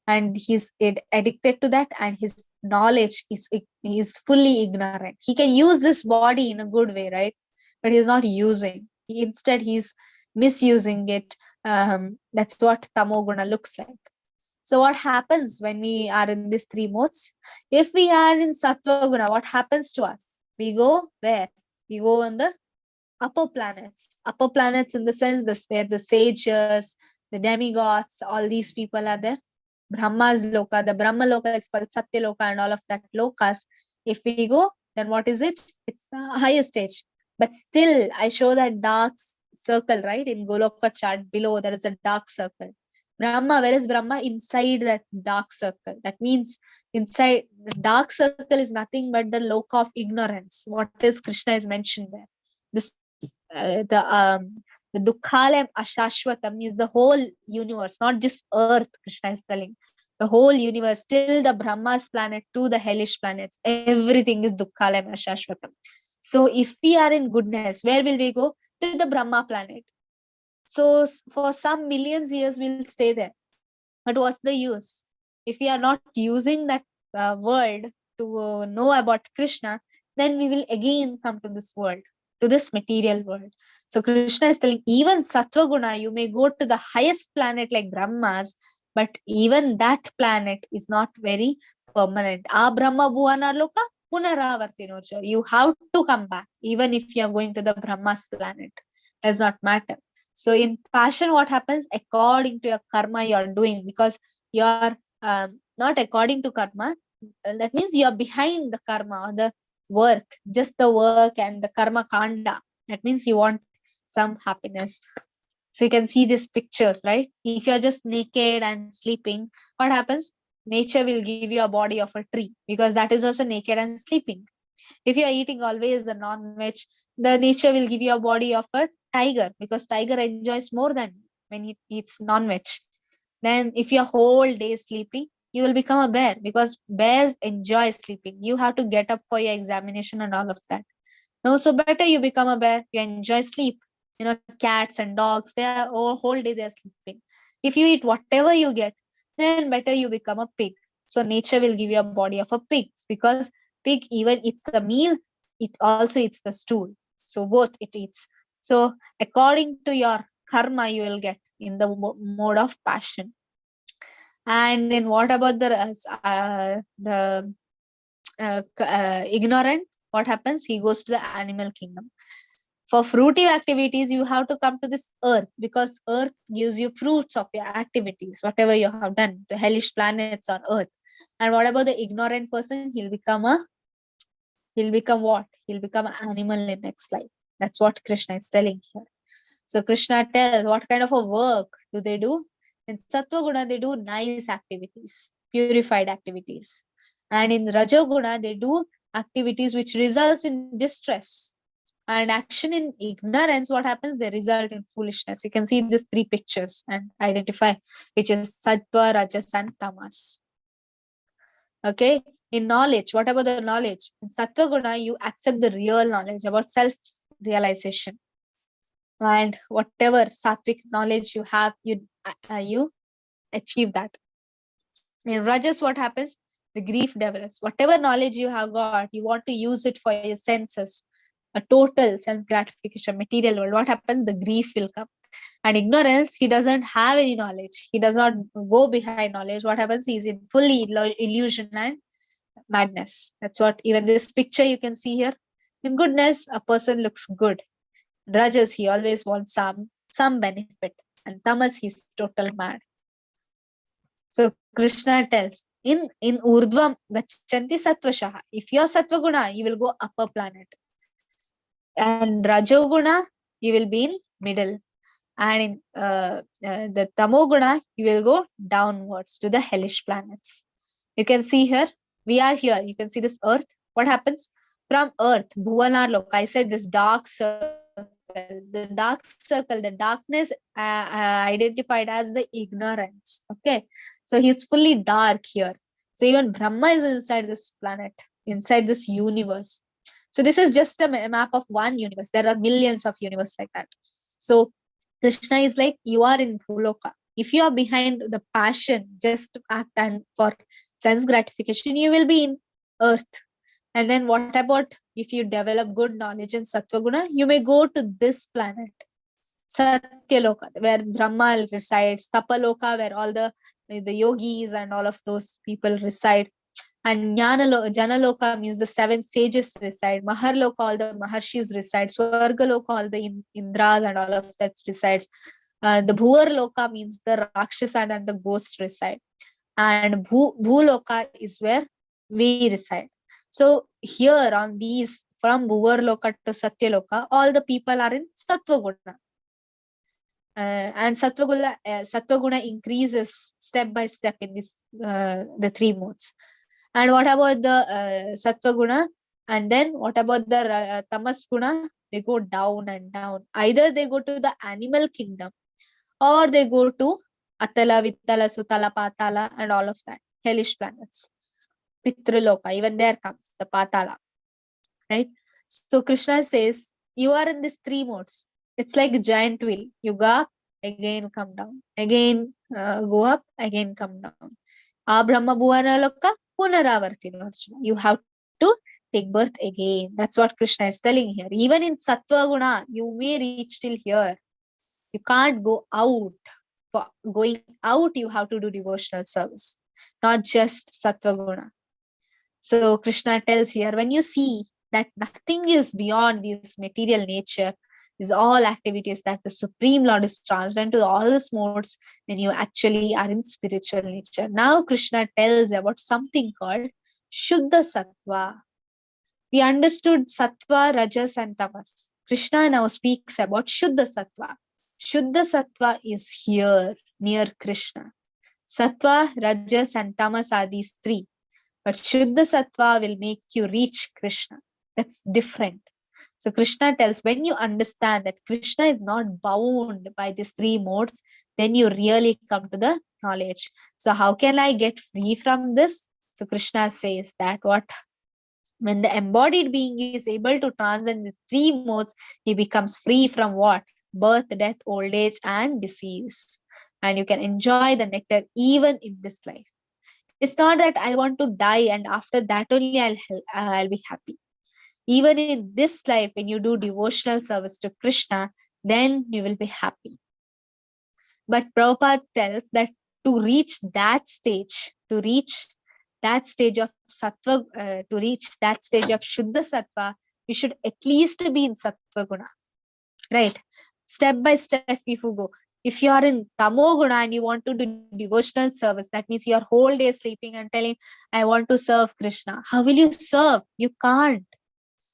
And he's addicted to that, and his knowledge is fully ignorant. He can use this body in a good way, right? But he's not using. Instead, he's misusing it. That's what tamoguna looks like. So what happens when we are in these three modes? If we are in sattva guna, what happens to us? We go where? We go on the upper planets. Upper planets in the sense this where the sages, the demigods, all these people are there. Brahma's loka, the Brahma loka is called Satya loka and all of that lokas. If we go, then what is it? It's a higher stage. But still, I show that dark circle, right? In Goloka chart below, there is a dark circle. Brahma, where is Brahma? Inside that dark circle. That means inside the dark circle is nothing but the loka of ignorance. What is Krishna is mentioned there? This the Dukhalem Ashashwatam is the whole universe, not just Earth. Krishna is telling the whole universe, till the Brahma's planet to the hellish planets, everything is Dukhalem Ashashwatam. So if we are in goodness, where will we go? To the Brahma planet. So for some millions years we'll stay there. But what's the use? If we are not using that world to know about Krishna, then we will again come to this world, to this material world. So Krishna is telling, even sattva guna, you may go to the highest planet like Brahmas, but even that planet is not very permanent. Brahma bhuvana loka punaravartinocha. You have to come back, even if you are going to the Brahma's planet. Does not matter. So in passion, what happens? According to your karma you are doing, because you are not according to karma. That means you are behind the karma or the work, just the work and the karma kanda. That means you want some happiness. So you can see these pictures, right? If you're just naked and sleeping, what happens? Nature will give you a body of a tree, because that is also naked and sleeping. If you are eating always the non-veg, the nature will give you a body of a tiger, because tiger enjoys more than when it eats non-veg. Then if you're whole day sleeping, you will become a bear, because bears enjoy sleeping. You have to get up for your examination and all of that. No, so better you become a bear. You enjoy sleep. Cats and dogs, they are whole day they're sleeping. If you eat whatever you get, then better you become a pig. So nature will give you a body of a pig, because pig even eats the meal, it also eats the stool. So both it eats. So according to your karma, you will get in the mode of passion. And then what about the ignorant? What happens? He goes to the animal kingdom. For fruitive activities, you have to come to this earth, because earth gives you fruits of your activities, whatever you have done, the hellish planets on earth. And what about the ignorant person? He'll become what? He'll become an animal in next life. That's what Krishna is telling here. So Krishna tells what kind of a work do they do? In Sattva Guna, they do nice activities, purified activities. And in Rajoguna, they do activities which results in distress. And action in ignorance, what happens? They result in foolishness. You can see these three pictures and identify which is Sattva, Rajas, and Tamas. Okay. In knowledge, what about the knowledge? In Sattva Guna, you accept the real knowledge about self-realization. And whatever sattvic knowledge you have, you achieve that. In Rajas, what happens? The grief develops. Whatever knowledge you have got, you want to use it for your senses, a total sense gratification, material world. What happens? The grief will come. And ignorance, he doesn't have any knowledge. He does not go behind knowledge. What happens? He's in fully illusion and madness. That's what even this picture you can see here. In goodness, a person looks good. Rajas, he always wants some benefit. And Tamas, he's total mad. So Krishna tells, in Urdhvam Gachanti Sattvashaha. If you're Sattva Guna, you will go upper planet. And Rajoguna, you will be in middle. And in the Tamoguna, you will go downwards to the hellish planets. You can see here, we are here. You can see this earth. What happens? From earth, Bhuvanar Loka, I said this dark circle. The darkness identified as the ignorance. Okay. So he's fully dark here. So even Brahma is inside this planet, inside this universe. So this is just a map of one universe. There are millions of universes like that. So Krishna is like, you are in Bhuloka. If you are behind the passion, just to act and for sense gratification, you will be in earth. And then what about if you develop good knowledge in Sattva-guna, you may go to this planet, Satyaloka, where Brahma resides, Tapaloka, where all the yogis and all of those people reside. And Janaloka means the seven sages reside. Maharloka, all the Maharshis reside. Swargaloka, all the Indras and all of that resides. The Bhuvarloka means the Rakshasa and the ghosts reside. And Bhuloka is where we reside. So here on these, from Bhuvarloka to Satyaloka, all the people are in Sattva Guna. And Sattva Guna increases step by step in this the three modes. And what about the Sattva Guna? And then what about the Tamas Guna? They go down and down. Either they go to the animal kingdom or they go to Atala, Vittala, Sutala, Patala and all of that. Hellish planets. Pitraloka, even there comes the Patala. Right? So Krishna says, you are in these three modes. It's like a giant wheel. You go up, again come down. Again go up, again come down. Brahma Bhuvana Loka, Punaravartino. You have to take birth again. That's what Krishna is telling here. Even in Sattva Guna, you may reach till here. You can't go out. For going out, you have to do devotional service, not just Sattva Guna. So Krishna tells here, when you see that nothing is beyond this material nature, is all activities that the Supreme Lord is transcendent to all these modes, then you actually are in spiritual nature. Now Krishna tells about something called Shuddha Sattva. We understood Sattva, Rajas and Tamas. Krishna now speaks about Shuddha Sattva. Shuddha Sattva is here near Krishna. Sattva, Rajas and Tamas are these three. But Shuddha Sattva will make you reach Krishna. That's different. So Krishna tells, when you understand that Krishna is not bound by these three modes, then you really come to the knowledge. So how can I get free from this? So Krishna says that when the embodied being is able to transcend the three modes, he becomes free from what? Birth, death, old age, and disease. And you can enjoy the nectar even in this life. It's not that I want to die and after that only I'll be happy. Even in this life, when you do devotional service to Krishna, then you will be happy. But Prabhupada tells that to reach that stage of Sattva, to reach that stage of Shuddha Sattva, we should at least be in Sattva Guna. Right? Step by step, if you go. If you are in Tamo Guna and you want to do devotional service, that means you are whole day sleeping and telling, I want to serve Krishna. How will you serve? You can't.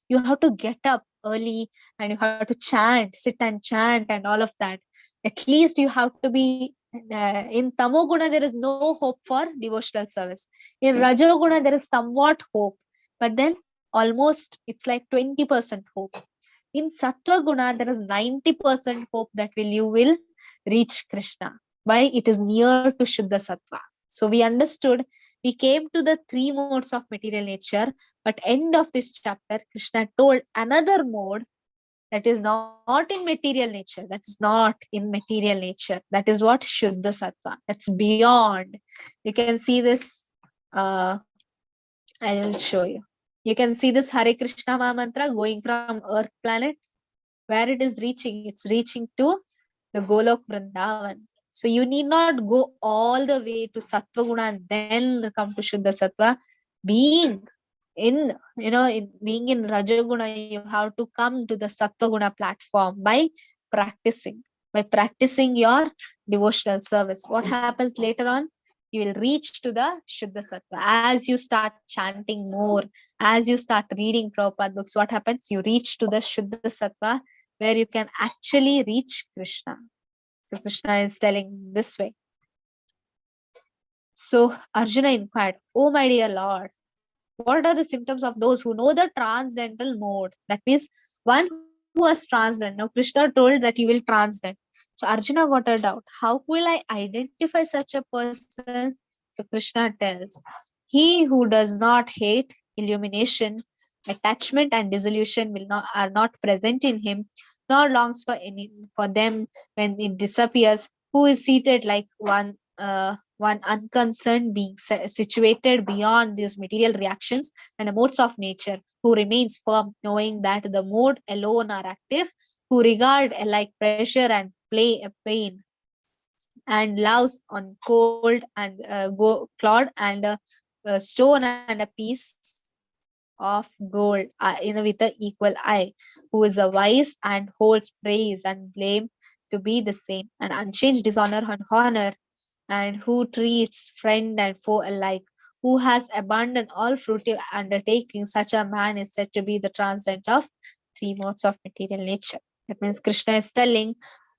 You have to get up early and you have to chant, sit and chant and all of that. At least you have to be In Tamoguna, there is no hope for devotional service. In Rajoguna, there is somewhat hope, but then almost it's like 20% hope. In Sattva Guna, there is 90% hope that you will reach Krishna. Why? It is near to Shuddha Sattva. So we understood, we came to the three modes of material nature, but end of this chapter, Krishna told another mode that is not in material nature. That is not in material nature. That is what Shuddha Sattva. That's beyond. You can see this. I will show you. You can see this Hare Krishna Maha Mantra going from Earth planet. Where it is reaching? It's reaching to the Golok Vrindavan. So you need not go all the way to Sattva Guna and then come to Shuddha Sattva. Being being in Rajaguna, you have to come to the Sattva Guna platform by practicing your devotional service. What happens later on? You will reach to the Shuddha Sattva. As you start chanting more, as you start reading Prabhupada books, what happens? You reach to the Shuddha Sattva where you can actually reach Krishna. So Krishna is telling this way. So Arjuna inquired, "Oh my dear Lord, what are the symptoms of those who know the transcendental mode?" That means one who has transcended. Now Krishna told that you will transcend. So Arjuna got a doubt. How will I identify such a person? So Krishna tells, he who does not hate illumination, attachment and dissolution are not present in him, nor longs for them when it disappears, who is seated like one unconcerned being situated beyond these material reactions and the modes of nature, who remains firm, knowing that the mode alone are active, who regard alike pressure and pain, and loves on cold and clod and stone and a piece of gold with the equal eye, who is a wise and holds praise and blame to be the same, and unchanged dishonor and honor, and who treats friend and foe alike, who has abandoned all fruitive undertakings. Such a man is said to be the transcendent of three modes of material nature. That means Krishna is telling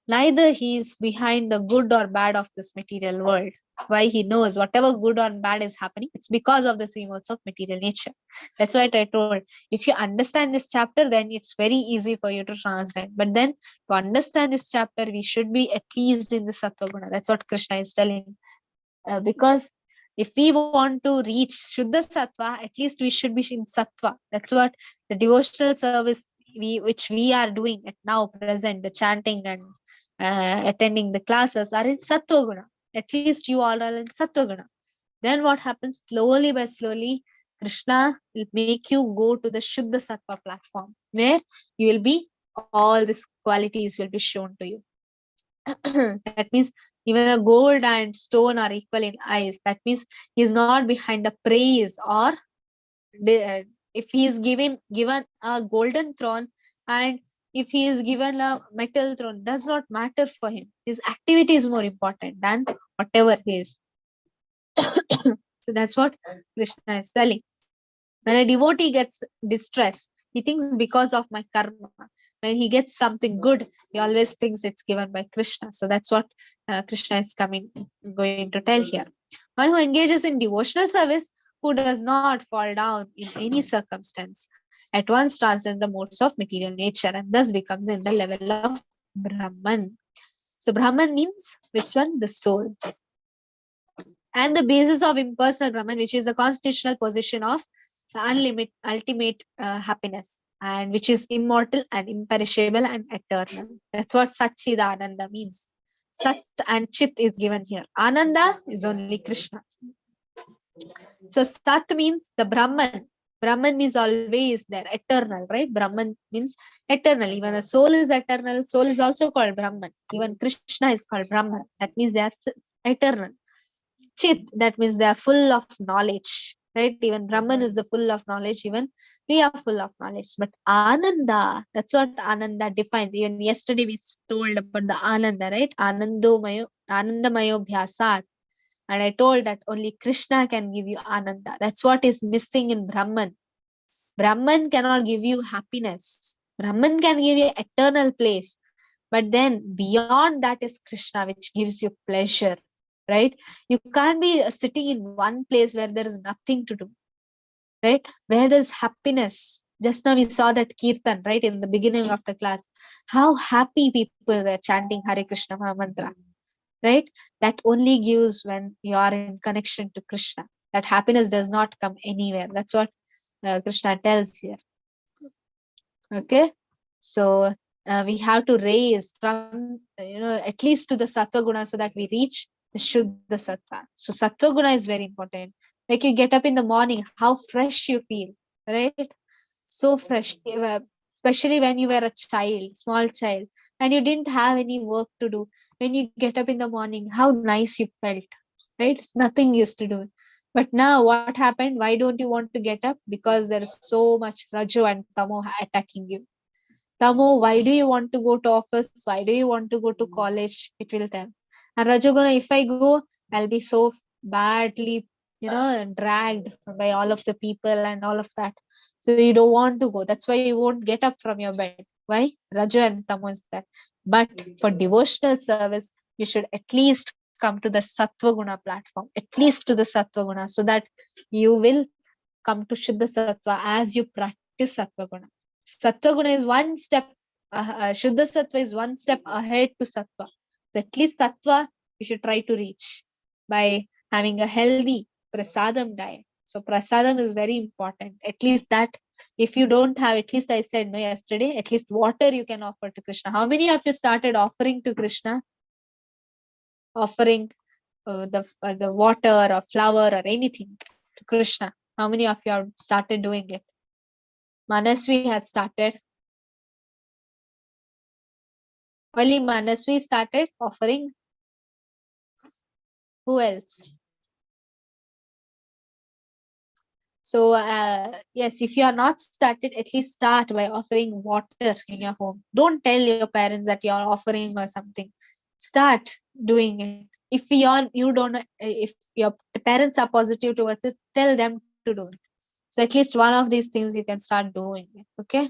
neither he is behind the good or bad of this material world. Why? He knows whatever good or bad is happening, it's because of the three modes of material nature. That's why I told, if you understand this chapter, then it's very easy for you to transcend. But then to understand this chapter, we should be at least in the Sattva Guna. That's what Krishna is telling. Because if we want to reach Shuddha Sattva, at least we should be in Sattva. That's what the devotional service which we are doing at now present, the chanting and attending the classes are in Sattva Guna. At least you all are in Sattva Guna. Then what happens? Slowly by slowly, Krishna will make you go to the Shuddha Sattva platform, where you will be, all these qualities will be shown to you. That means even a gold and stone are equal in eyes. That means he is not behind the praise, or if he is given a golden throne, and if he is given a metal throne, does not matter for him. His activity is more important than whatever he is. So that's what Krishna is telling. When a devotee gets distressed, he thinks because of my karma. When he gets something good, he always thinks it's given by Krishna. So that's what Krishna is going to tell here. One who engages in devotional service, who does not fall down in any circumstance, at once transcends the modes of material nature and thus becomes in the level of Brahman. So Brahman means which one? The soul. And the basis of impersonal Brahman, which is the constitutional position of the ultimate happiness, and which is immortal and imperishable and eternal. That's what Satchidananda means. Sat and Chit is given here. Ananda is only Krishna. So Sat means the Brahman. Brahman means always there, eternal, right? Brahman means eternal. Even the soul is eternal. Soul is also called Brahman. Even Krishna is called Brahman. That means they are eternal. Chit, that means they are full of knowledge, right? Even Brahman is the full of knowledge. Even we are full of knowledge. But Ananda, that's what Ananda defines. Even yesterday we told about the Ananda, right? Anandamayo Bhyasat. And I told that only Krishna can give you Ananda. That's what is missing in Brahman. Brahman cannot give you happiness. Brahman can give you eternal place. But then beyond that is Krishna, which gives you pleasure, right? You can't be sitting in one place where there is nothing to do, right? Where there's happiness. Just now we saw that Kirtan, right, in the beginning of the class. How happy people were chanting Hare Krishna Mahamantra, right? That only gives when you are in connection to Krishna. That happiness does not come anywhere. That's what Krishna tells here. Okay, so we have to raise from at least to the sattva guna so that we reach the shuddha sattva. So sattva guna is very important. Like you get up in the morning, how fresh you feel, right? So fresh, especially when you were a child, small child, and you didn't have any work to do. When you get up in the morning, how nice you felt, right? Nothing used to do. But now what happened? Why don't you want to get up? Because there is so much rajo and tamo attacking you. Tamo, why do you want to go to office? Why do you want to go to college? It will tell. And Rajoguna, if I go, I'll be so badly, dragged by all of the people and all of that. So you don't want to go. That's why you won't get up from your bed. Why? Raja and Tamo is there. But for devotional service, you should at least come to the Sattva Guna platform, at least to the Sattva Guna, so that you will come to Shuddha Sattva as you practice Sattva Guna. Sattva Guna is one step, Shuddha Sattva is one step ahead to Sattva. So at least Sattva you should try to reach by having a healthy prasadam diet. So prasadam is very important. At least that, if you don't have, at least I said no yesterday, at least water you can offer to Krishna. How many of you started offering to Krishna? Offering the water or flower or anything to Krishna. How many of you have started doing it? Manasvi had started. Only Manasvi started offering. Who else? So yes, if you are not started, at least start by offering water in your home. Don't tell your parents that you are offering or something. Start doing it. If you don't, if your parents are positive towards it, tell them to do it. So at least one of these things you can start doing it. Okay.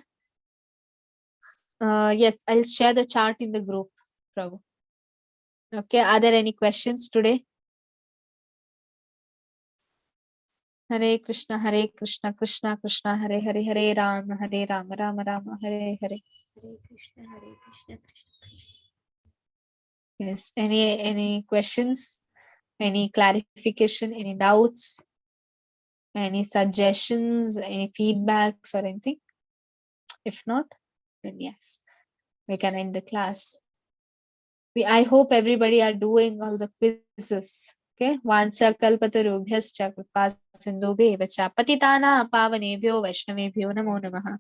Yes, I'll share the chart in the group, Prabhu. Okay. Are there any questions today? Hare Krishna, Krishna Krishna, Hare Hare, Hare Rama, Rama Rama, Hare Hare. Hare Krishna, Krishna Krishna. Yes. Any questions? Any clarification? Any doubts? Any suggestions? Any feedbacks or anything? If not, then yes, we can end the class. I hope everybody are doing all the quizzes. Okay. Vancha kalpatarubhyascha kripa sindhubheva patitana pavanebhyo vaishnavebhyo namo namaha.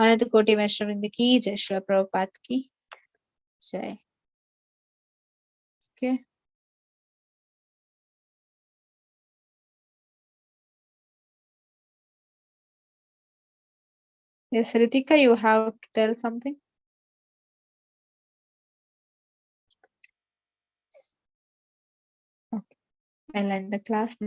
Anant Koti Vaishnavinda ki Jai, Srila Prabhupada ki Jai. Okay. Yes, Ritika, you have to tell something. Okay. I'll end the class now.